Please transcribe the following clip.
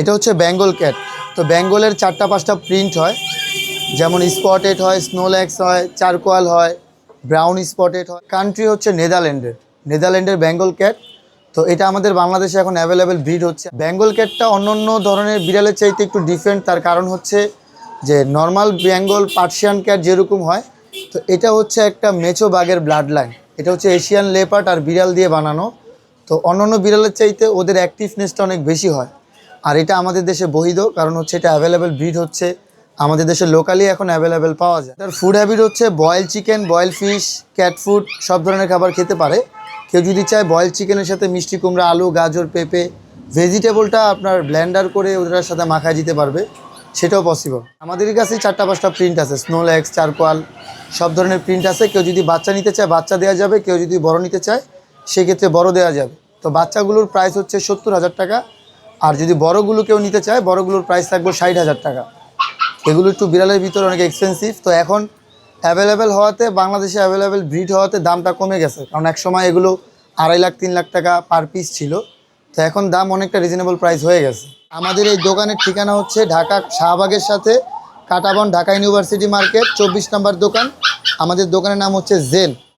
এটা হচ্ছে বেঙ্গল ক্যাট। তো বেঙ্গলের 4টা-5টা প্রিন্ট হয়, যেমন স্পটেড হয়, স্নোল্যাক্স হয়, চারকোয়াল হয়, ব্রাউন স্পটেড হয়। কান্ট্রি হচ্ছে নেদারল্যান্ডের বেঙ্গল ক্যাট। তো এটা আমাদের বাংলাদেশে এখন অ্যাভেলেবেল ব্রিড হচ্ছে। বেঙ্গল ক্যাটটা অন্য ধরনের বিড়ালের চাইতে একটু ডিফারেন্ট। তার কারণ হচ্ছে যে নর্মাল বেঙ্গল পার্সিয়ান ক্যাট যেরকম হয়, তো এটা হচ্ছে একটা মেছো বাঘের ব্লাড লাইন। এটা হচ্ছে এশিয়ান লেপার্ড আর বিড়াল দিয়ে বানানো। তো অন্যান্য বিড়ালের চাইতে ওদের অ্যাক্টিভনেসটা অনেক বেশি হয়। আর এটা আমাদের দেশে বৈধ, কারণ হচ্ছে এটা অ্যাভেলেবেল ব্রিড হচ্ছে আমাদের দেশে লোকালি এখন অ্যাভেলেবেল পাওয়া যায়। তার ফুড হ্যাবিট হচ্ছে boil chicken, boil fish, cat food সব ধরনের খাবার খেতে পারে। কেউ যদি চায় বয়েল চিকেনের সাথে মিষ্টি কুমড়া, আলু, গাজর, পেঁপে, ভেজিটেবলটা আপনার ব্লেন্ডার করে ওটার সাথে মাখায় দিতে পারবে, সেটাও পসিবল। আমাদের কাছেই 4টা-5টা প্রিন্ট আছে, স্নোল্যাক্স, চারকোয়াল, সব ধরনের প্রিন্ট আছে। কেউ যদি বাচ্চা নিতে চায় বাচ্চা দেওয়া যাবে, কেউ যদি বড় নিতে চায় সেক্ষেত্রে বড় দেওয়া যাবে। তো বাচ্চাগুলোর প্রাইস হচ্ছে 70,000 টাকা, আর যদি বড়গুলো কেউ নিতে চায় বড়গুলোর প্রাইস থাকবে 60,000 টাকা। এগুলো একটু বিড়ালের ভিতরে অনেক এক্সপেন্সিভ। তো এখন অ্যাভেলেবেল হওয়াতে, বাংলাদেশে অ্যাভেলেবেল ব্রিড হওয়াতে দামটা কমে গেছে, কারণ এক সময় এগুলো 2.5 লাখ 3 লাখ টাকা পার পিস ছিল। তো এখন দাম অনেকটা রিজনেবল প্রাইস হয়ে গেছে। আমাদের এই দোকানের ঠিকানা হচ্ছে ঢাকা শাহবাগের সাথে কাঁটাবন, ঢাকা ইউনিভার্সিটি মার্কেট, 24 নম্বর দোকান। আমাদের দোকানের নাম হচ্ছে জেন।